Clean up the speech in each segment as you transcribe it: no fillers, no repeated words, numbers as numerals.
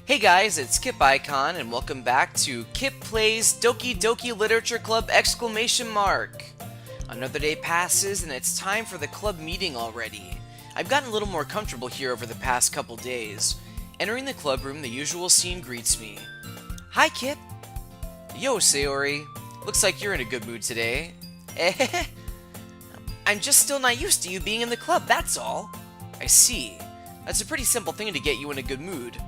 Hey guys, it's Kip Icon, and welcome back to Kip Plays Doki Doki Literature Club ! Another day passes, and it's time for the club meeting already. I've gotten a little more comfortable here over the past couple days. Entering the club room, the usual scene greets me. Hi, Kip. Yo, Sayori. Looks like you're in a good mood today. I'm just still not used to you being in the club, that's all. I see. That's a pretty simple thing to get you in a good mood.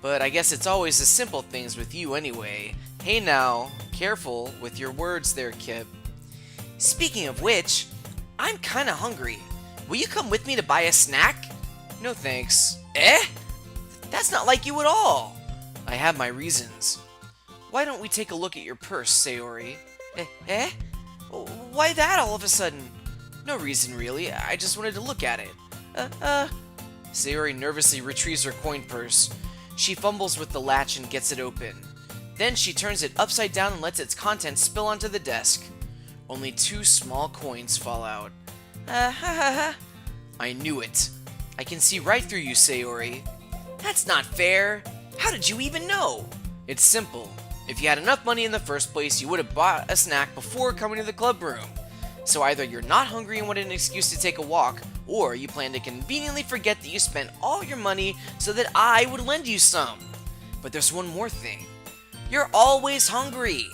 But I guess it's always the simple things with you anyway. Hey now, careful with your words there, Kip. Speaking of which, I'm kinda hungry. Will you come with me to buy a snack? No thanks. That's not like you at all. I have my reasons. Why don't we take a look at your purse, Sayori? Why that all of a sudden? No reason really, I just wanted to look at it. Sayori nervously retrieves her coin purse. She fumbles with the latch and gets it open. Then she turns it upside down and lets its contents spill onto the desk. Only 2 small coins fall out. I knew it. I can see right through you, Sayori. That's not fair. How did you even know? It's simple. If you had enough money in the first place, you would have bought a snack before coming to the club room. So either you're not hungry and wanted an excuse to take a walk, or you plan to conveniently forget that you spent all your money so that I would lend you some. But there's one more thing. You're always hungry.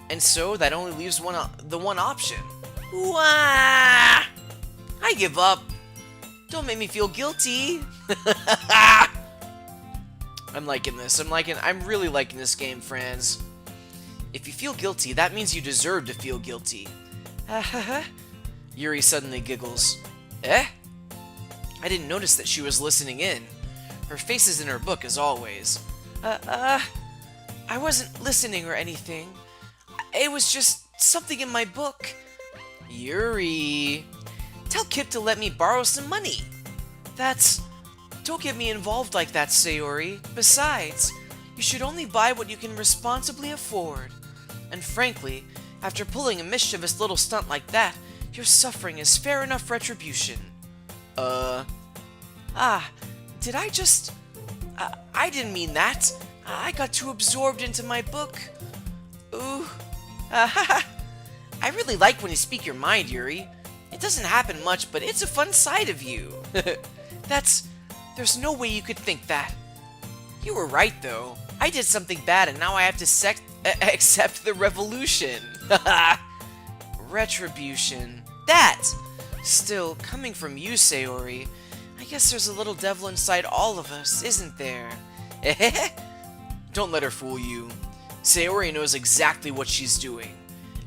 And so that only leaves the one option. Wah! I give up. Don't make me feel guilty. I'm liking this. I'm really liking this game, friends. If you feel guilty, that means you deserve to feel guilty. Yuri suddenly giggles. I didn't notice that she was listening in. Her face is in her book as always. I wasn't listening or anything. It was just something in my book. Yuri, tell Kip to let me borrow some money. Don't get me involved like that, Sayori. Besides, you should only buy what you can responsibly afford. And frankly, after pulling a mischievous little stunt like that, your suffering is fair enough retribution. Did I just... I didn't mean that. I got too absorbed into my book. Ooh. I really like when you speak your mind, Yuri. It doesn't happen much, but it's a fun side of you. There's no way you could think that. You were right, though. I did something bad, and now I have to accept the revolution. Retribution. That! Still, coming from you, Sayori, I guess there's a little devil inside all of us, isn't there? Don't let her fool you. Sayori knows exactly what she's doing.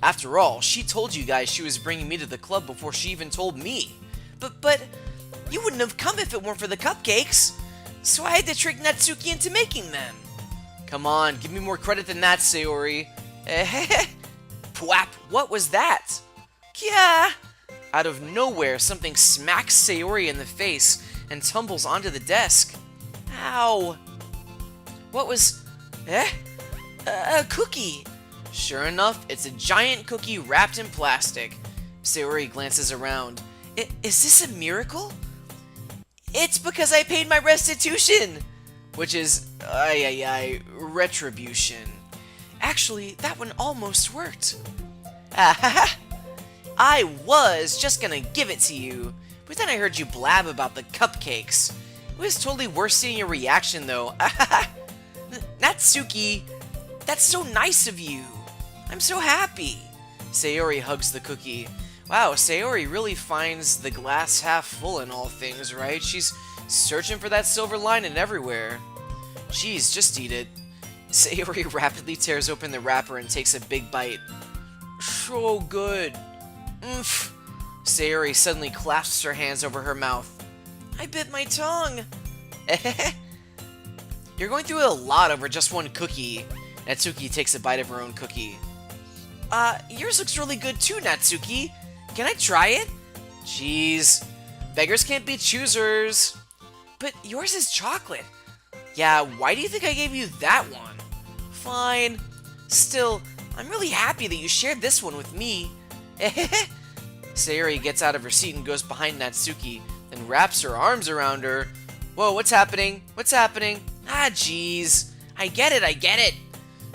After all, she told you guys she was bringing me to the club before she even told me. But, you wouldn't have come if it weren't for the cupcakes. So I had to trick Natsuki into making them. Come on, give me more credit than that, Sayori. Pwap, what was that? Kya! Out of nowhere, something smacks Sayori in the face and tumbles onto the desk. Ow! What was... A cookie! Sure enough, it's a giant cookie wrapped in plastic. Sayori glances around. Is this a miracle? It's because I paid my restitution! Which is... retribution. Actually, that one almost worked. I was just gonna give it to you, but then I heard you blab about the cupcakes. It was totally worth seeing your reaction, though. Natsuki, that's so nice of you. I'm so happy. Sayori hugs the cookie. Wow, Sayori really finds the glass half full in all things, right? She's searching for that silver lining everywhere. Jeez, just eat it. Sayori rapidly tears open the wrapper and takes a big bite. So good. Oomph. Sayori suddenly clasps her hands over her mouth. I bit my tongue. You're going through a lot over just one cookie. Natsuki takes a bite of her own cookie. Yours looks really good too, Natsuki. Can I try it? Jeez. Beggars can't be choosers. But yours is chocolate. Yeah, why do you think I gave you that one? Fine. Still, I'm really happy that you shared this one with me. Sayori gets out of her seat and goes behind Natsuki, then wraps her arms around her. Whoa, what's happening? What's happening? Ah, jeez. I get it, I get it!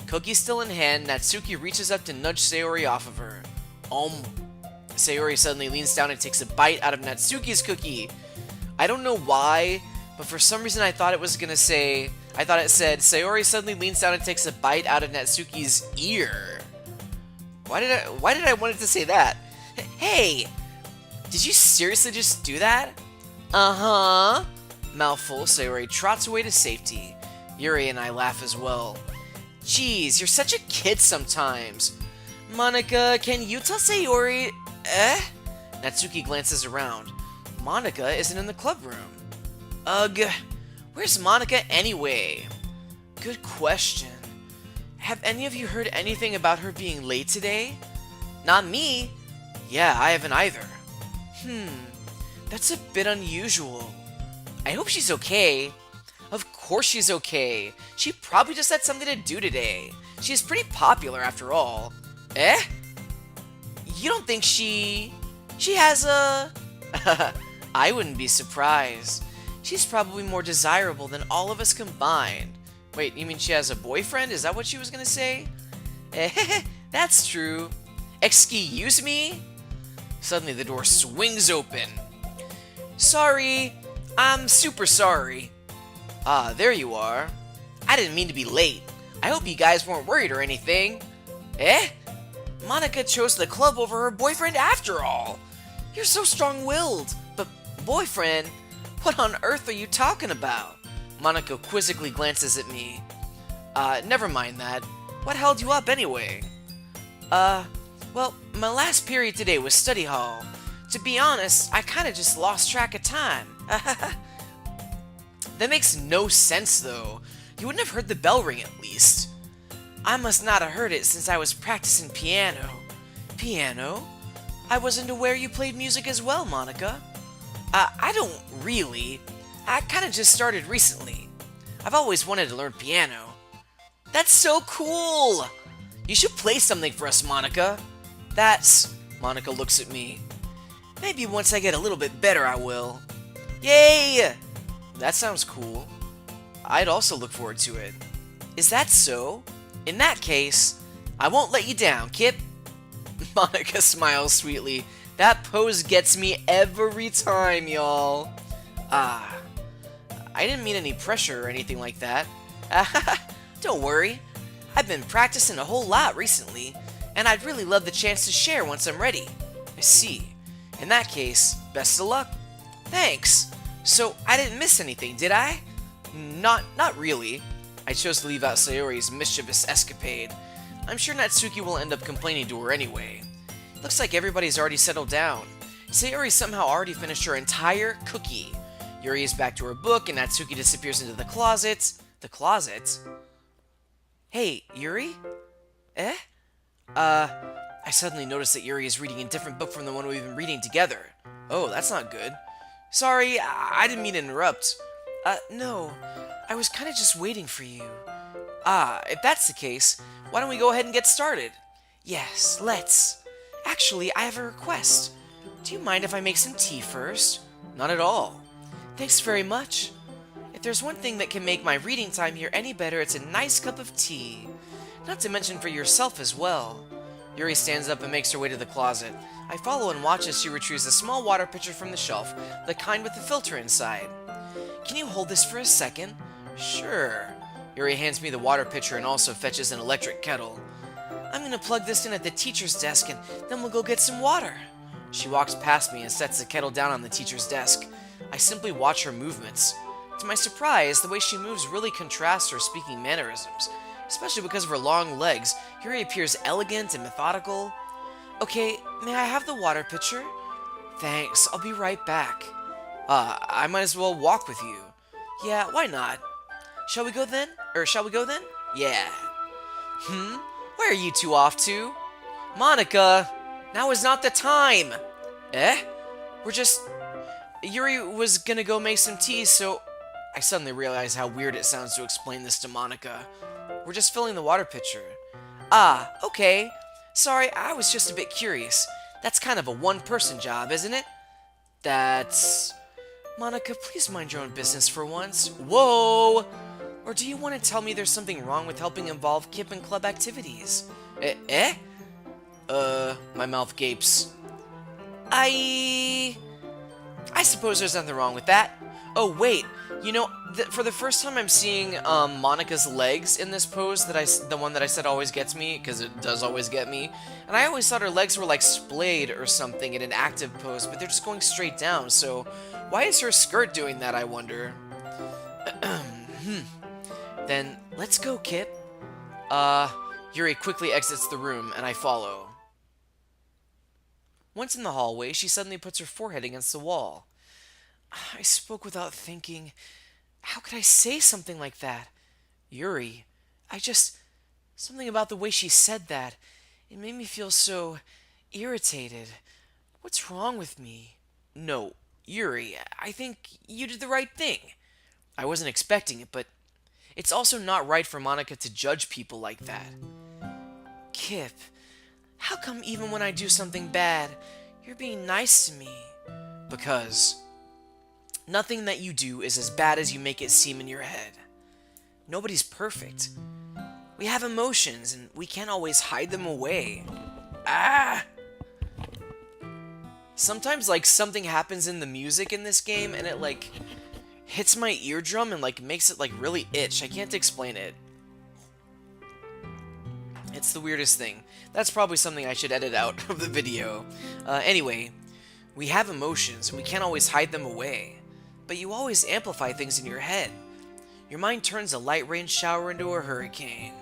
Cookie still in hand, Natsuki reaches up to nudge Sayori off of her. Sayori suddenly leans down and takes a bite out of Natsuki's cookie. I don't know why, but for some reason I thought it said, Sayori suddenly leans down and takes a bite out of Natsuki's ear. Why did I want it to say that? Hey! Did you seriously just do that? Uh-huh. Mouthful, Sayori trots away to safety. Yuri and I laugh as well. Jeez, you're such a kid sometimes. Monika, can you tell Sayori... Natsuki glances around. Monika isn't in the club room. Ugh, where's Monika anyway? Good question. Have any of you heard anything about her being late today? Not me. Yeah, I haven't either. That's a bit unusual. I hope she's okay. Of course she's okay. She probably just had something to do today. She's pretty popular after all. You don't think she has a... I wouldn't be surprised. She's probably more desirable than all of us combined. Wait, you mean she has a boyfriend? Is that what she was gonna say? That's true. Excuse me? Suddenly the door swings open. Sorry. I'm super sorry. Ah, there you are. I didn't mean to be late. I hope you guys weren't worried or anything. Monika chose the club over her boyfriend after all. You're so strong-willed. But boyfriend? What on earth are you talking about? Monika quizzically glances at me. Never mind that. What held you up anyway? Well, my last period today was study hall. To be honest, I kinda just lost track of time. That makes no sense, though. You wouldn't have heard the bell ring, at least. I must not have heard it since I was practicing piano. Piano? I wasn't aware you played music as well, Monika. I don't really. I kinda just started recently. I've always wanted to learn piano. That's so cool! You should play something for us, Monika. Monika looks at me. Maybe once I get a little bit better, I will. Yay! That sounds cool. I'd also look forward to it. Is that so? In that case, I won't let you down, Kip. Monika smiles sweetly. That pose gets me every time, y'all. I didn't mean any pressure or anything like that. Don't worry. I've been practicing a whole lot recently, and I'd really love the chance to share once I'm ready. I see. In that case, best of luck. Thanks. So, I didn't miss anything, did I? Not really. I chose to leave out Sayori's mischievous escapade. I'm sure Natsuki will end up complaining to her anyway. Looks like everybody's already settled down. Sayori somehow already finished her entire cookie. Yuri is back to her book, and Natsuki disappears into the closet. The closet? Hey, Yuri? I suddenly noticed that Yuri is reading a different book from the one we've been reading together. Oh, that's not good. Sorry, I didn't mean to interrupt. No. I was kinda just waiting for you. If that's the case, why don't we go ahead and get started? Yes, let's. Actually, I have a request. Do you mind if I make some tea first? Not at all. Thanks very much. If there's one thing that can make my reading time here any better, it's a nice cup of tea. Not to mention for yourself as well. Yuri stands up and makes her way to the closet. I follow and watch as she retrieves a small water pitcher from the shelf, the kind with the filter inside. Can you hold this for a second? Sure. Yuri hands me the water pitcher and also fetches an electric kettle. I'm gonna plug this in at the teacher's desk and then we'll go get some water. She walks past me and sets the kettle down on the teacher's desk. I simply watch her movements. To my surprise, the way she moves really contrasts her speaking mannerisms. Especially because of her long legs, Yuri appears elegant and methodical. Okay, may I have the water pitcher? Thanks, I'll be right back. I might as well walk with you. Yeah, why not? Shall we go then? Yeah. Where are you two off to? Monika! Now is not the time! Yuri was gonna go make some tea, so... I suddenly realize how weird it sounds to explain this to Monika. We're just filling the water pitcher. Okay. Sorry, I was just a bit curious. That's kind of a one-person job, isn't it? Monika, please mind your own business for once. Whoa! Or do you want to tell me there's something wrong with helping involve Kip in club activities? Eh? My mouth gapes. I suppose there's nothing wrong with that. Oh, wait. You know, for the first time I'm seeing Monica's legs in this pose, the one that I said always gets me, because it does always get me. And I always thought her legs were like splayed or something in an active pose, but they're just going straight down, so why is her skirt doing that, I wonder? Then, let's go, Kip. Yuri quickly exits the room, and I follow. Once in the hallway, she suddenly puts her forehead against the wall. I spoke without thinking. How could I say something like that? Yuri, something about the way she said that. It made me feel so irritated. What's wrong with me? No, Yuri, I think you did the right thing. I wasn't expecting it, but it's also not right for Monica to judge people like that. Kip, how come even when I do something bad, you're being nice to me? Because nothing that you do is as bad as you make it seem in your head. Nobody's perfect. We have emotions, and we can't always hide them away. Sometimes, like, something happens in the music in this game, and it, like, hits my eardrum and, like, makes it, like, really itch. I can't explain it. It's the weirdest thing. That's probably something I should edit out of the video. Anyway, we have emotions, and we can't always hide them away. But you always amplify things in your head. Your mind turns a light rain shower into a hurricane.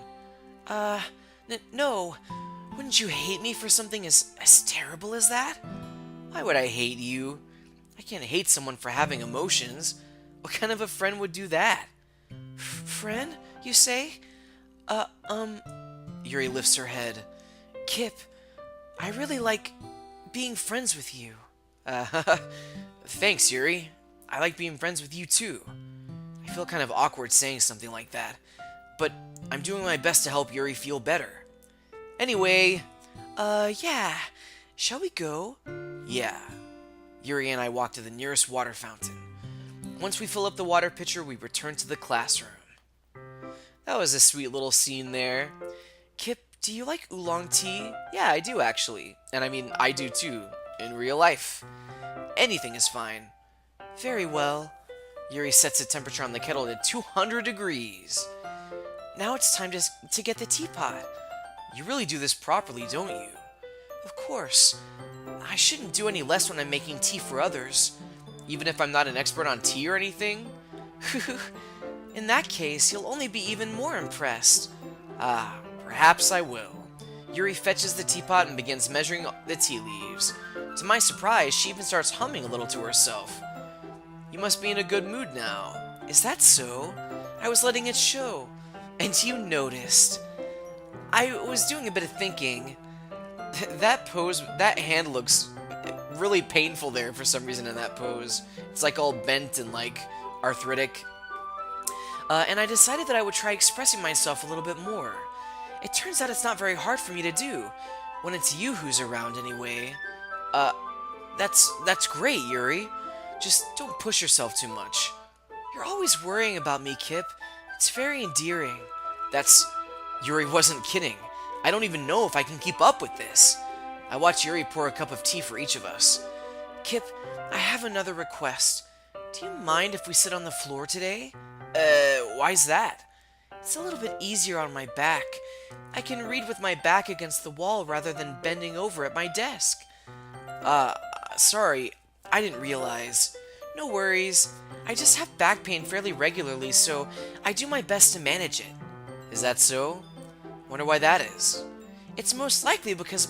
No. Wouldn't you hate me for something as terrible as that? Why would I hate you? I can't hate someone for having emotions. What kind of a friend would do that? Friend, you say? Yuri lifts her head. Kip, I really like being friends with you. Thanks, Yuri. I like being friends with you too. I feel kind of awkward saying something like that, but I'm doing my best to help Yuri feel better. Anyway, yeah, shall we go? Yeah. Yuri and I walk to the nearest water fountain. Once we fill up the water pitcher, we return to the classroom. That was a sweet little scene there. Kip, do you like oolong tea? Yeah, I do actually. And I mean, I do too, in real life. Anything is fine. Very well. Yuri sets the temperature on the kettle to 200 degrees. Now it's time to get the teapot. You really do this properly, don't you? Of course. I shouldn't do any less when I'm making tea for others, even if I'm not an expert on tea or anything. In that case, you'll only be even more impressed. Perhaps I will. Yuri fetches the teapot and begins measuring the tea leaves. To my surprise, she even starts humming a little to herself. You must be in a good mood now. Is that so? I was letting it show. And you noticed. I was doing a bit of thinking. That pose, that hand looks really painful there for some reason in that pose. It's like all bent and like arthritic. And I decided that I would try expressing myself a little bit more. It turns out it's not very hard for me to do. When it's you who's around anyway. That's great, Yuri. Just don't push yourself too much. You're always worrying about me, Kip. It's very endearing. Yuri wasn't kidding. I don't even know if I can keep up with this. I watch Yuri pour a cup of tea for each of us. Kip, I have another request. Do you mind if we sit on the floor today? Why's that? It's a little bit easier on my back. I can read with my back against the wall rather than bending over at my desk. Sorry, I didn't realize. No worries. I just have back pain fairly regularly, so I do my best to manage it. Is that so? Wonder why that is. It's most likely because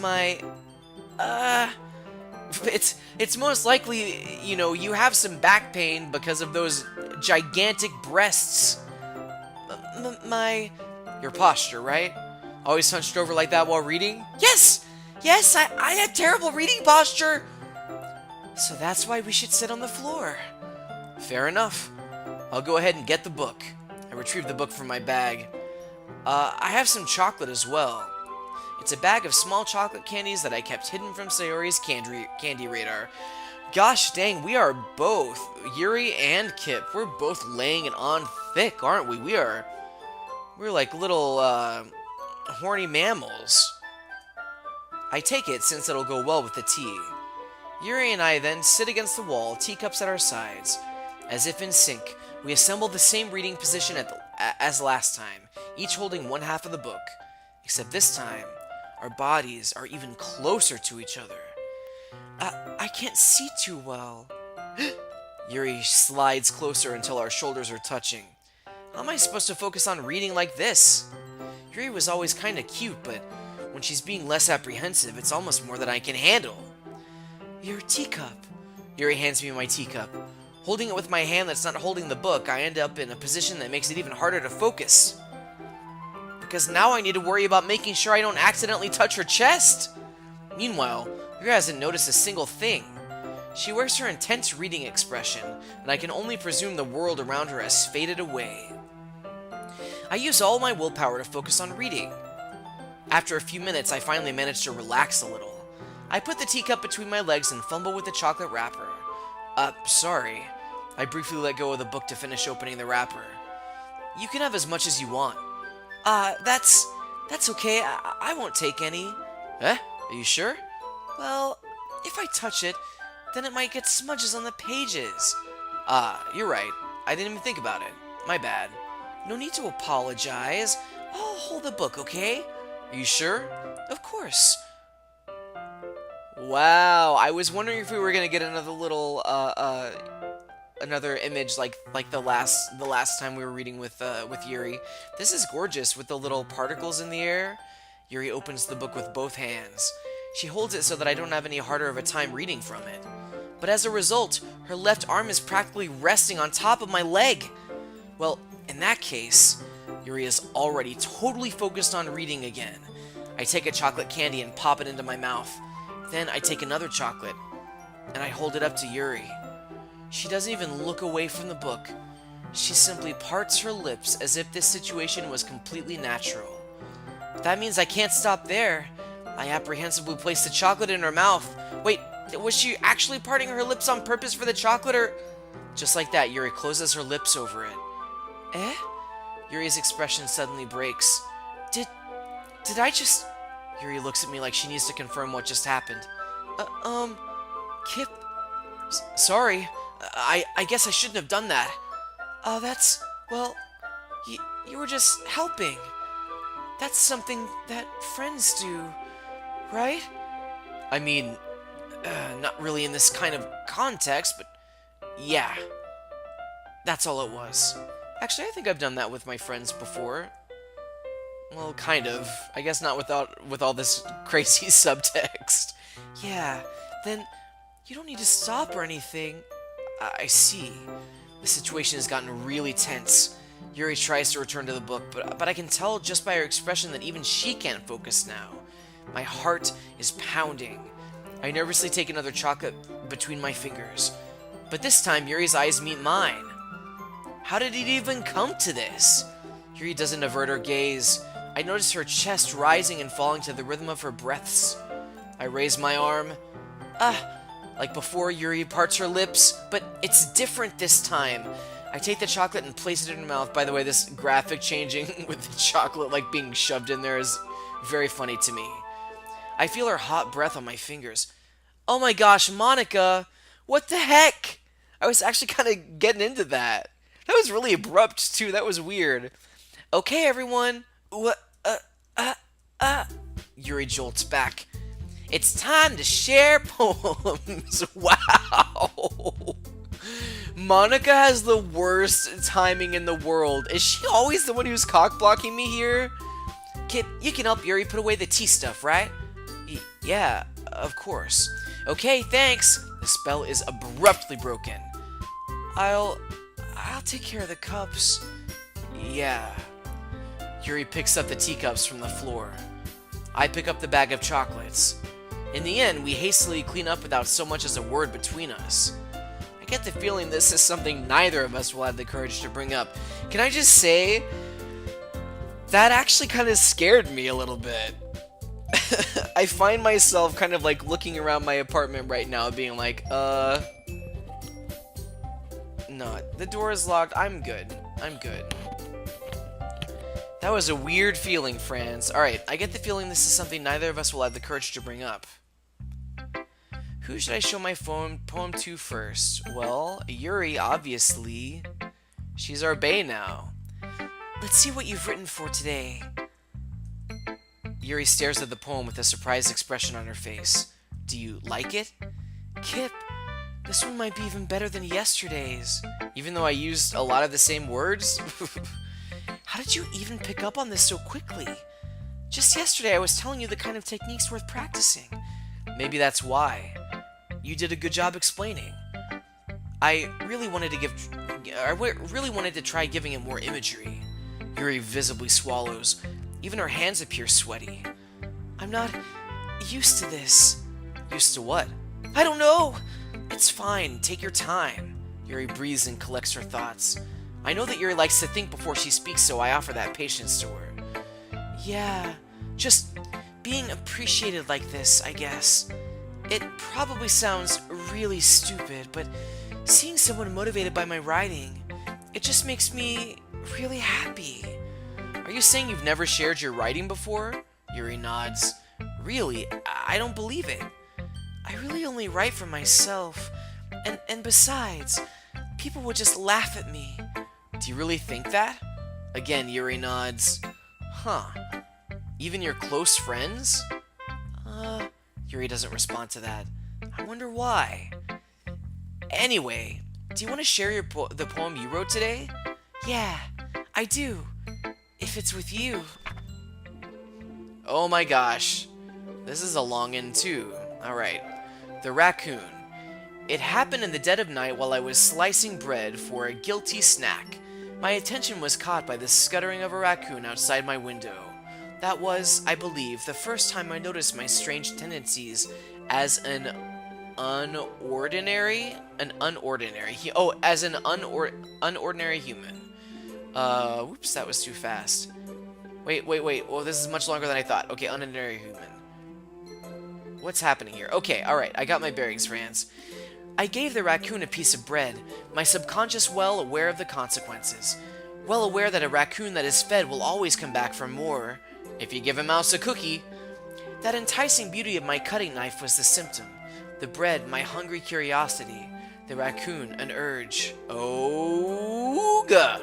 it's most likely, you know, you have some back pain because of those gigantic breasts. Your posture, right? Always hunched over like that while reading? Yes! Yes, I had terrible reading posture! So that's why we should sit on the floor. Fair enough. I'll go ahead and get the book. I retrieved the book from my bag. I have some chocolate as well. It's a bag of small chocolate candies that I kept hidden from Sayori's candy radar. Gosh dang, we are both, Yuri and Kip, we're both laying it on thick, aren't we? We're like little, horny mammals. I take it since it'll go well with the tea. Yuri and I then sit against the wall, teacups at our sides. As if in sync, we assemble the same reading position as last time, each holding one half of the book. Except this time, our bodies are even closer to each other. I can't see too well. Yuri slides closer until our shoulders are touching. How am I supposed to focus on reading like this? Yuri was always kinda cute, but when she's being less apprehensive, it's almost more than I can handle. Your teacup. Yuri hands me my teacup. Holding it with my hand that's not holding the book, I end up in a position that makes it even harder to focus. Because now I need to worry about making sure I don't accidentally touch her chest. Meanwhile, Yuri hasn't noticed a single thing. She wears her intense reading expression, and I can only presume the world around her has faded away. I use all my willpower to focus on reading. After a few minutes, I finally manage to relax a little. I put the teacup between my legs and fumble with the chocolate wrapper. Sorry. I briefly let go of the book to finish opening the wrapper. You can have as much as you want. That's okay. I won't take any. Eh? Are you sure? Well, if I touch it, then it might get smudges on the pages. You're right. I didn't even think about it. My bad. No need to apologize. I'll hold the book, okay? Are you sure? Of course. Wow, I was wondering if we were gonna get another little, another image like the last time we were reading with Yuri. This is gorgeous with the little particles in the air. Yuri opens the book with both hands. She holds it so that I don't have any harder of a time reading from it. But as a result, her left arm is practically resting on top of my leg. Well, in that case, Yuri is already totally focused on reading again. I take a chocolate candy and pop it into my mouth. Then I take another chocolate, and I hold it up to Yuri. She doesn't even look away from the book. She simply parts her lips as if this situation was completely natural. That means I can't stop there. I apprehensively place the chocolate in her mouth. Wait, was she actually parting her lips on purpose for the chocolate, or... Just like that, Yuri closes her lips over it. Eh? Yuri's expression suddenly breaks. Did I just... Yuri looks at me like she needs to confirm what just happened. Kip... Sorry. I guess I shouldn't have done that. Well... You were just helping. That's something that friends do, right? I mean, not really in this kind of context, but yeah. That's all it was. Actually, I think I've done that with my friends before. Well, kind of. I guess not with all this crazy subtext. Yeah, then you don't need to stop or anything. I see. The situation has gotten really tense. Yuri tries to return to the book, but I can tell just by her expression that even she can't focus now. My heart is pounding. I nervously take another chocolate between my fingers. But this time, Yuri's eyes meet mine. How did it even come to this? Yuri doesn't avert her gaze. I notice her chest rising and falling to the rhythm of her breaths. I raise my arm. Like before, Yuri parts her lips, but it's different this time. I take the chocolate and place it in her mouth. By the way, this graphic changing with the chocolate like being shoved in there is very funny to me. I feel her hot breath on my fingers. Oh my gosh, Monica! What the heck? I was actually kind of getting into that. That was really abrupt, too. That was weird. Okay, everyone. Yuri jolts back. It's time to share poems. Wow. Monica has the worst timing in the world. Is she always the one who's cock-blocking me here? Kip, you can help Yuri put away the tea stuff, right? Yeah, of course. Okay, thanks. The spell is abruptly broken. I'll take care of the cups. Yeah. Yuri picks up the teacups from the floor. I pick up the bag of chocolates. In the end, we hastily clean up without so much as a word between us. I get the feeling this is something neither of us will have the courage to bring up. Can I just say, that actually kind of scared me a little bit. I find myself kind of like looking around my apartment right now being like, no, the door is locked, I'm good. I'm good. That was a weird feeling, Franz. Alright, I get the feeling this is something neither of us will have the courage to bring up. Who should I show my poem to first? Well, Yuri, obviously. She's our bae now. Let's see what you've written for today. Yuri stares at the poem with a surprised expression on her face. Do you like it? Kip, this one might be even better than yesterday's. Even though I used a lot of the same words? How did you even pick up on this so quickly? Just yesterday I was telling you the kind of techniques worth practicing. Maybe that's why. You did a good job explaining. I really wanted to try giving it more imagery. Yuri visibly swallows. Even her hands appear sweaty. I'm not used to this. Used to what? I don't know! It's fine, take your time. Yuri breathes and collects her thoughts. I know that Yuri likes to think before she speaks, so I offer that patience to her. Yeah, just being appreciated like this, I guess. It probably sounds really stupid, but seeing someone motivated by my writing, it just makes me really happy. Are you saying you've never shared your writing before? Yuri nods. Really? I don't believe it. I really only write for myself. And besides, people would just laugh at me. Do you really think that? Again, Yuri nods. Huh. Even your close friends? Yuri doesn't respond to that. I wonder why. Anyway, do you want to share the poem you wrote today? Yeah, I do. If it's with you. Oh my gosh. This is a long one too. Alright. The raccoon. It happened in the dead of night while I was slicing bread for a guilty snack. My attention was caught by the scuttering of a raccoon outside my window. That was, I believe, the first time I noticed my strange tendencies as an unordinary human. Whoops, that was too fast. Wait. Well, this is much longer than I thought. Okay, unordinary human. What's happening here? Okay, alright, I got my bearings, Franz. I gave the raccoon a piece of bread, my subconscious well aware of the consequences. Well aware that a raccoon that is fed will always come back for more. If you give a mouse a cookie. That enticing beauty of my cutting knife was the symptom. The bread, my hungry curiosity. The raccoon, an urge. Ooga!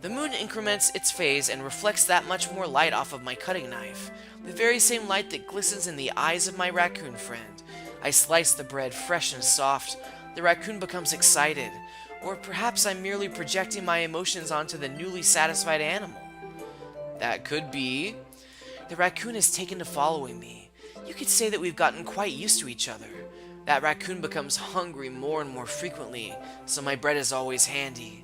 The moon increments its phase and reflects that much more light off of my cutting knife. The very same light that glistens in the eyes of my raccoon friend. I slice the bread fresh and soft. The raccoon becomes excited. Or perhaps I'm merely projecting my emotions onto the newly satisfied animal. That could be. The raccoon has taken to following me. You could say that we've gotten quite used to each other. That raccoon becomes hungry more and more frequently, so my bread is always handy.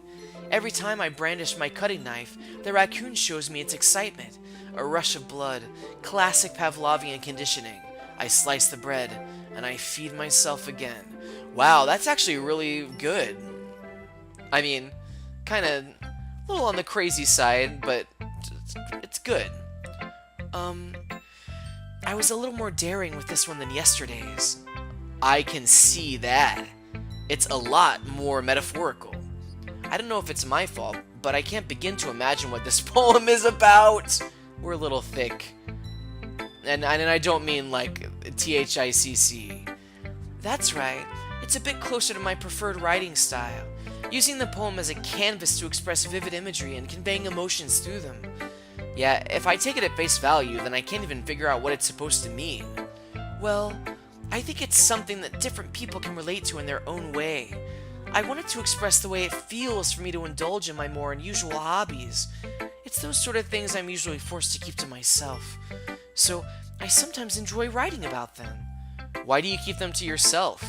Every time I brandish my cutting knife, the raccoon shows me its excitement. A rush of blood, classic Pavlovian conditioning. I slice the bread, and I feed myself again. Wow, that's actually really good. I mean, kind of a little on the crazy side, but it's good. I was a little more daring with this one than yesterday's. I can see that. It's a lot more metaphorical. I don't know if it's my fault, but I can't begin to imagine what this poem is about. We're a little thick. And I don't mean like THICC. That's right. It's a bit closer to my preferred writing style, using the poem as a canvas to express vivid imagery and conveying emotions through them. Yeah, if I take it at face value, then I can't even figure out what it's supposed to mean. Well, I think it's something that different people can relate to in their own way. I wanted to express the way it feels for me to indulge in my more unusual hobbies. It's those sort of things I'm usually forced to keep to myself. So, I sometimes enjoy writing about them. Why do you keep them to yourself?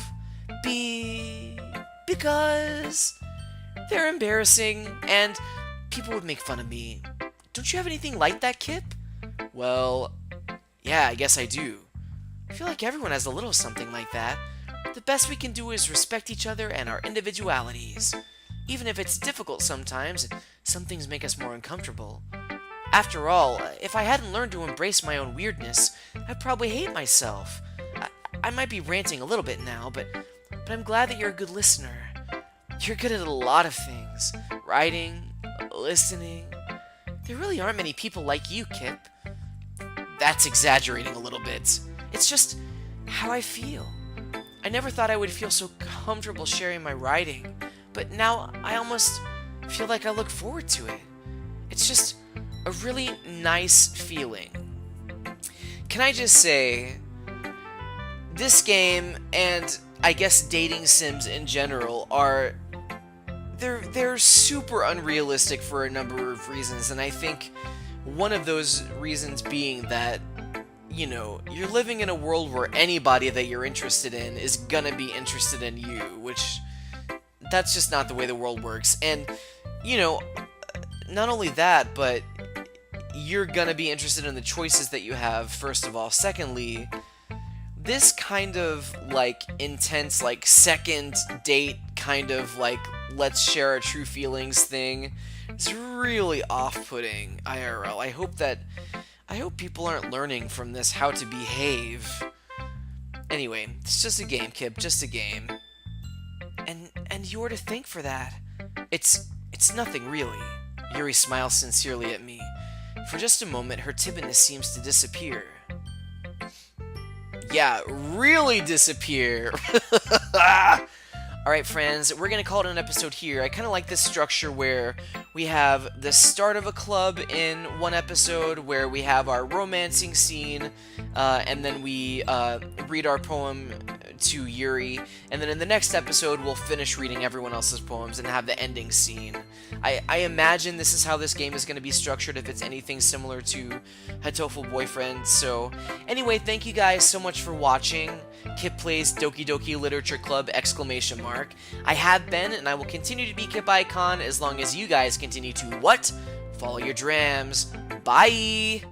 Because they're embarrassing, and people would make fun of me. Don't you have anything like that, Kip? Well, yeah, I guess I do. I feel like everyone has a little something like that. The best we can do is respect each other and our individualities. Even if it's difficult sometimes, some things make us more uncomfortable. After all, if I hadn't learned to embrace my own weirdness, I'd probably hate myself. I might be ranting a little bit now, but I'm glad that you're a good listener. You're good at a lot of things. Writing, listening. There really aren't many people like you, Kip. That's exaggerating a little bit. It's just how I feel. I never thought I would feel so comfortable sharing my writing, but now I almost feel like I look forward to it. It's just a really nice feeling. Can I just say, this game, and I guess dating sims in general, they're super unrealistic for a number of reasons, and I think one of those reasons being that, you know, you're living in a world where anybody that you're interested in is gonna be interested in you, which that's just not the way the world works. And, you know, not only that, but you're gonna be interested in the choices that you have, first of all. Secondly, this kind of, like, intense, like, second date kind of, like, let's share our true feelings thing is really off-putting, IRL. I hope people aren't learning from this how to behave. Anyway, it's just a game, Kip, just a game. And you're to thank for that. It's nothing, really. Yuri smiles sincerely at me. For just a moment, her timidness seems to disappear. Yeah, really disappear. Alright, friends, we're going to call it an episode here. I kind of like this structure where we have the start of a club in one episode, where we have our romancing scene, and then we read our poem to Yuri, and then in the next episode we'll finish reading everyone else's poems and have the ending scene. I imagine this is how this game is going to be structured if it's anything similar to Hatoful Boyfriend. So anyway, thank you guys so much for watching. Kip Plays Doki Doki Literature Club ! I have been, and I will continue to be Kip Icon as long as you guys continue to what? Follow your drams. Bye!